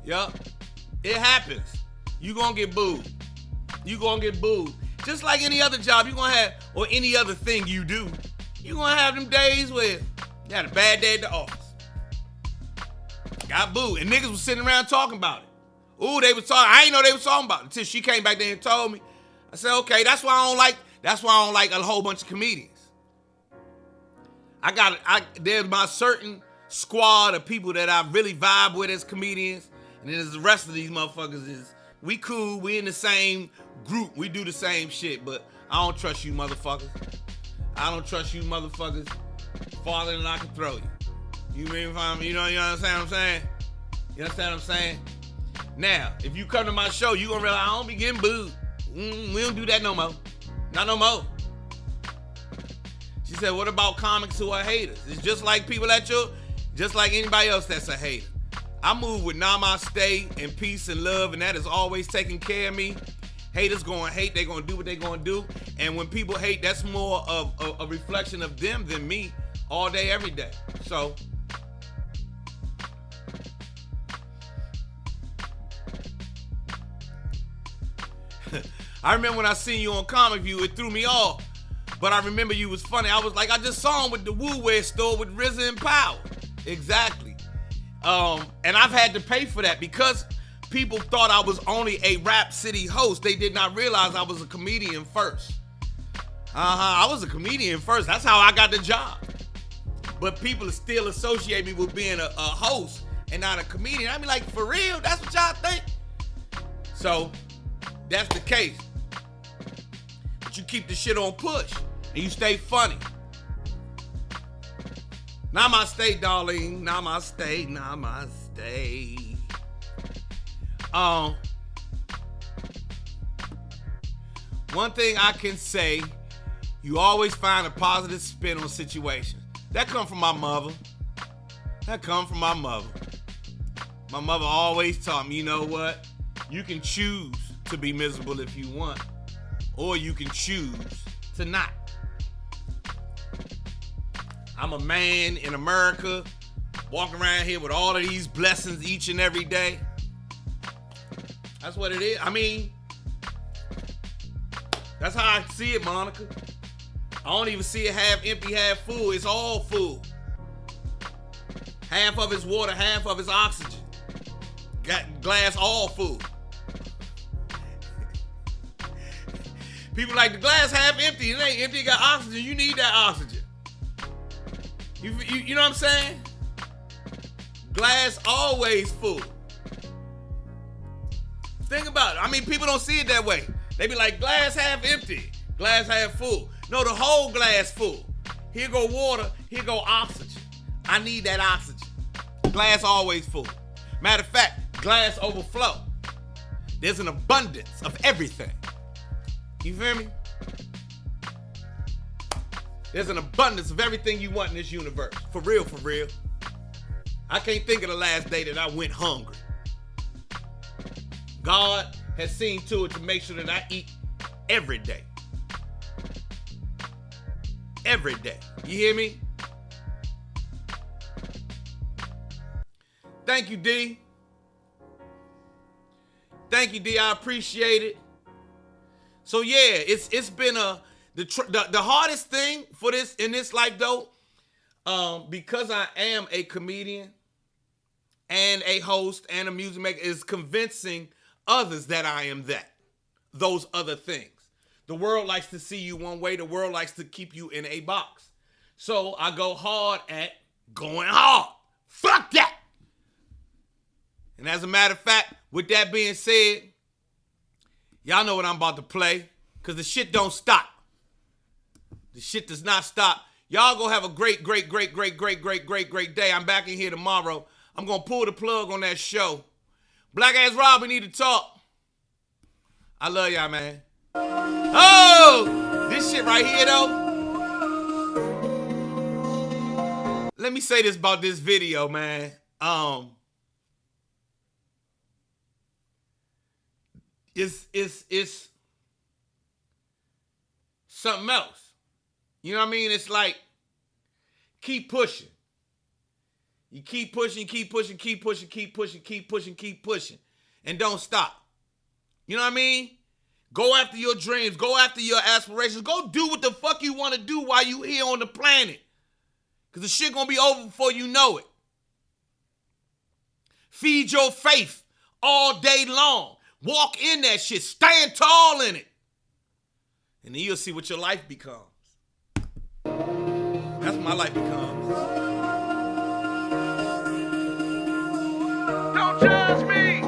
Yup. It happens. You gonna get booed. You gonna get booed. Just like any other job you gonna have, or any other thing you do, you gonna have them days where you had a bad day at the office. Got booed. And niggas was sitting around talking about it. Ooh, they was talking. I ain't know they was talking about it until she came back there and told me. I said, okay, that's why I don't like a whole bunch of comedians. There's my certain squad of people that I really vibe with as comedians. And then there's the rest of these motherfuckers is, we cool, we in the same group, we do the same shit, but I don't trust you motherfuckers. I don't trust you motherfuckers farther than I can throw you. You mean if I'm, you understand what I'm saying? You understand what I'm saying? Now, if you come to my show, you gonna realize I don't be getting booed. We don't do that no more. Not no more. She said, what about comics who are haters? It's just like people just like anybody else that's a hater. I move with namaste and peace and love, and that is always taking care of me. Haters gonna hate, they gonna do what they gonna do. And when people hate, that's more of a reflection of them than me all day, every day. So, I remember when I seen you on Comic View, it threw me off. But I remember you was funny. I was like, I just saw him with the Woo Wear store with RZA and Power. Exactly. And I've had to pay for that because people thought I was only a Rap City host. They did not realize I was a comedian first. I was a comedian first. That's how I got the job. But people still associate me with being a host and not a comedian. I be like, for real? That's what y'all think? So, that's the case. But you keep the shit on push and you stay funny. Namaste, darling. Namaste, namaste. One thing I can say, you always find a positive spin on situations. That come from my mother. My mother always taught me, you know what? You can choose to be miserable if you want, or you can choose to not. I'm a man in America, walking around here with all of these blessings each and every day. That's what it is. I mean, that's how I see it, Monica. I don't even see it half empty, half full. It's all full. Half of it's water, half of it's oxygen. Got glass all full. People like the glass half empty. It ain't empty, it got oxygen. You need that oxygen. You know what I'm saying? Glass always full. Think about it. I mean, people don't see it that way. They be like, glass half empty, glass half full. No, the whole glass full. Here go water, here go oxygen. I need that oxygen. Glass always full. Matter of fact, glass overflow. There's an abundance of everything. You feel me? There's an abundance of everything you want in this universe. For real, for real. I can't think of the last day that I went hungry. God has seen to it to make sure that I eat every day. Every day. You hear me? Thank you, D. Thank you, D. I appreciate it. So yeah, it's been the hardest thing for this in this life though, because I am a comedian and a host and a music maker, is convincing others that I am those other things. The world likes to see you one way. The world likes to keep you in a box. So I go hard at going hard. Fuck that. And as a matter of fact, with that being said, y'all know what I'm about to play, because the shit don't stop. The shit does not stop. Y'all go have a great day. I'm back in here tomorrow. I'm going to pull the plug on that show. Black Ass Rob, we need to talk. I love y'all, man. Oh, this shit right here, though. Let me say this about this video, man. It's something else. You know what I mean? It's like, keep pushing. You keep pushing. And don't stop. You know what I mean? Go after your dreams. Go after your aspirations. Go do what the fuck you want to do while you here on the planet. Because the shit gonna be over before you know it. Feed your faith all day long. Walk in that shit. Stand tall in it. And then you'll see what your life becomes. That's what my life becomes. Don't judge me.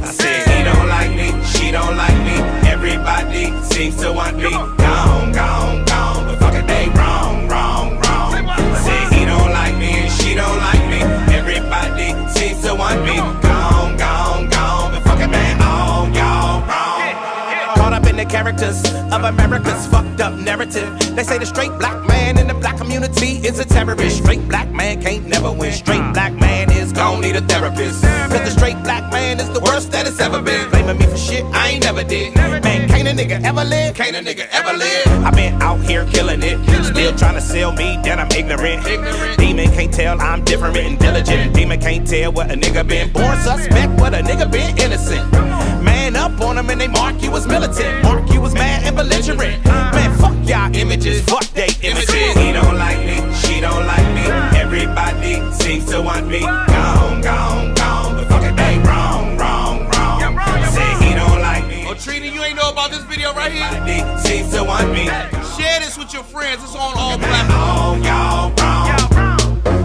I said he don't like me, she don't like me. Everybody seems to want me. Gone, but fuck it, they wrong. I said he don't like me and she don't like me. Everybody seems to want me. Gone, but fuck it, man, all y'all wrong. Caught up in the characters of America's fucked up narrative. They say the straight black man in the black community is a terrorist. Straight black man can't never win. Straight black man is gon' need a therapist. Cause the straight black man is the worst that it's ever been. Blaming me for shit I ain't never did. Man, can't a nigga ever live? Can't a nigga ever live? I been out here killing it. Still trying to sell me that I'm ignorant. Demon can't tell I'm different and diligent. Demon can't tell what a nigga been. Born suspect, what a nigga been innocent. Man up on them and they mark you as militant. Mark you as mad and belligerent. Man, fuck y'all images, fuck they images. He don't like me, she don't like me. Everybody seems to want me. Gone, but fuck it, they wrong. Say he don't like me. Oh, Trina, you ain't know about this video right here? Everybody seems to want me. Share this with your friends. It's on all platforms. All y'all wrong.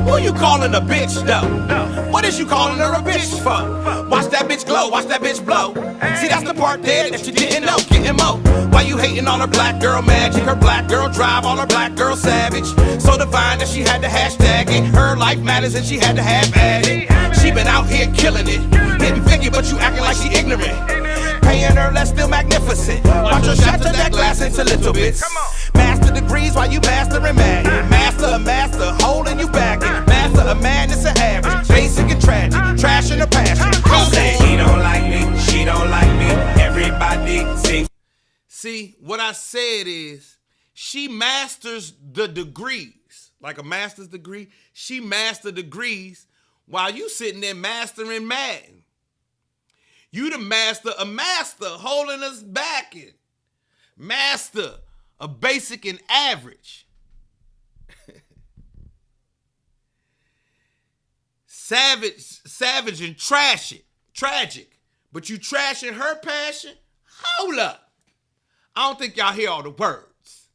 Who you calling a bitch, though? What is you calling her a bitch for? Watch that bitch glow, watch that bitch blow. See, that's the part there that you didn't know. Getting mo. Why you hating on her black girl magic? Her black girl drive, all her black girl savage. So divine that she had to hashtag it. Her life matters and she had to have at it. She been out here killing it. Didn't figure, but you acting like she ignorant. Paying her less, still magnificent. Watch her shatter that glass into little bits. Master degrees while you mastering Madden. Master a master, holding you back. Master of madness and average. Basic and tragic, trash in her passion. Say he don't like me, she don't like me. Everybody seems. See, what I said is, she masters the degrees. Like a master's degree. She master degrees while you sitting there mastering Madden. You the master, a master holding us back in. Master of basic and average. Savage and tragic. But you trashing her passion? Hold up. I don't think y'all hear all the words.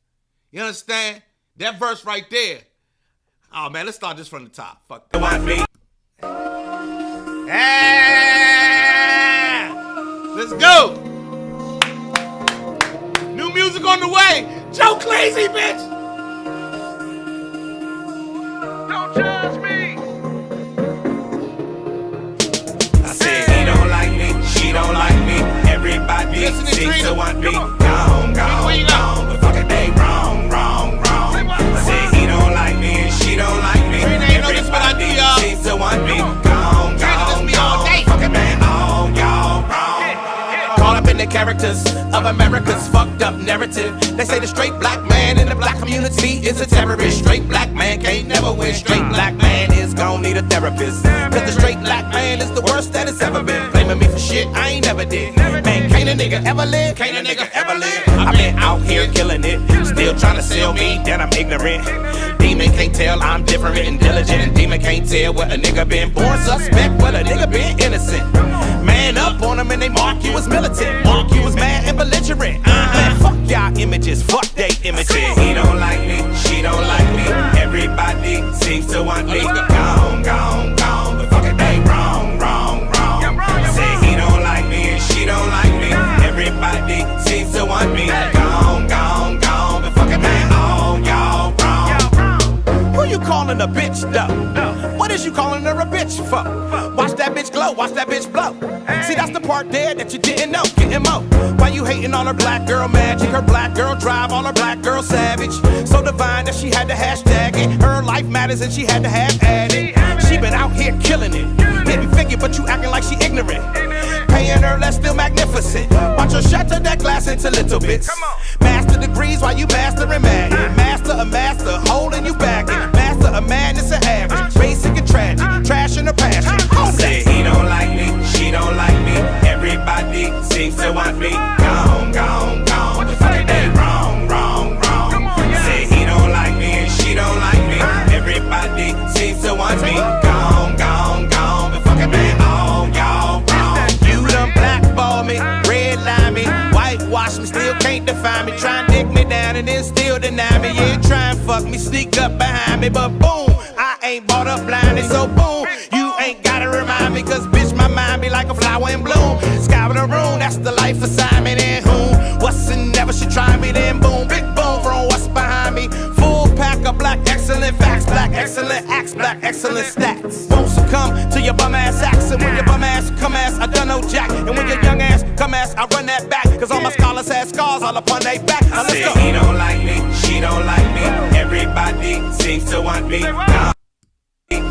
You understand? That verse right there. Oh man, let's start this from the top. Fuck that. Let's go. New music on the way. Joe Cleezy, bitch. Don't judge me. I said he don't like me, she don't like me. Everybody seems to want me. Gone, but fuck it, they wrong. I said he don't like me and she don't like me. Everybody seems to want me. Gone, fuck it, man, all y'all wrong. Caught up in the characters of America's fucked up narrative. They say the straight black man in the black community is a terrorist. Straight black man can't never win. Straight black man is gon' need a therapist. Cause the straight black man is the worst that it's ever been. Blaming me for shit I ain't never did. Man, can't a nigga ever live? Can't a nigga ever live? I been out here killing it. Still trying to sell me that I'm ignorant. Demon can't tell I'm different and diligent. And demon can't tell what a nigga been. Born suspect, what a nigga been innocent. Man up on them and they mark you as militant. Mark you as mad and belligerent. Man, fuck y'all images, fuck they images. He don't like me, she don't like me. Everybody seems to want me. Gone. calling a bitch though? What is you calling her a bitch for? Watch that bitch glow, watch that bitch blow. See, that's the part there that you didn't know. Getting mo. Why you hating on her black girl magic? Her black girl drive, all her black girl savage. So divine that she had to hashtag it. Her life matters and she had to have added. She been out here killing it. Hit me figure, but you acting like she ignorant. Paying her less, still magnificent. Watch her shatter that glass into little bits. Master degrees while you mastering mad. Master a master, holding you back. Master of madness and average. Basic and tragic, trash in her passion. Say he don't like me, she don't like me. Everybody seems to want me. Gone, gone, gone. The fucking day wrong, wrong, wrong. Say he don't like me and she don't like me. Everybody seems to want me. Gone, gone, gone. The fucking day all y'all wrong. You done blackball me, redline me, whitewash me, still can't define me. Try and dick me down and then still deny me. Yeah, try and fuck me, sneak up behind me, but boom, I ain't bought up blinded, so boom, you ain't gotta remind me, cause bitch, my mind be like a flower in bloom. Sky with a room, that's the life assignment, and whom, what's and never should try me, then boom, big boom from what's behind me. Full pack of black excellent facts, black excellent acts, black excellent stats. Won't succumb to your bum ass acts, and when your bum ass come ass, I done no jack, and when your young ass come ass, I run that back, cause all my scholars had scars all upon they back. Now let's Say go. he don't like me, she don't like me. Everybody seems to want me. Gone.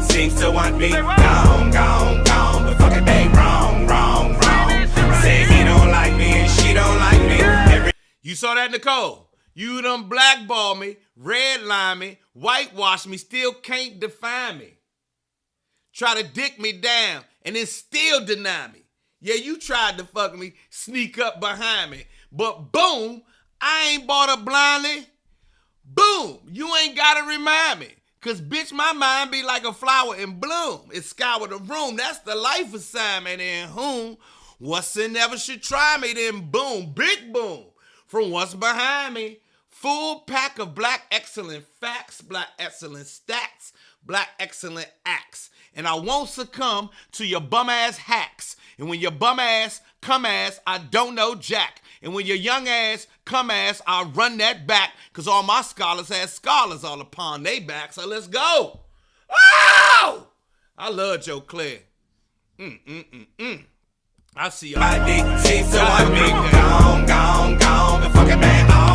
Seems to want me. Gone, gone, gone. The fucking day wrong, wrong, wrong. Say he don't like me and she don't like me. You saw that, Nicole? You done blackball me, redline me, whitewash me, still can't define me. Try to dick me down and then still deny me. Yeah, you tried to fuck me, sneak up behind me. But boom, I ain't bought up blindly. Boom, you ain't gotta remind me. Cause bitch, my mind be like a flower in bloom. It scour the room, that's the life assignment. And whom, what's and never should try me, then boom, big boom. From what's behind me, full pack of black excellent facts, black excellent stats, black excellent acts. And I won't succumb to your bum ass hacks. And when your bum ass come ass, I don't know jack. And when your young ass come ass, I run that back, cause all my scholars had scholars all upon they back. So let's go. Oh! I love Joe Clair. I see y'all. Everybody seems to want me. Gone, gone, gone. The fucking man all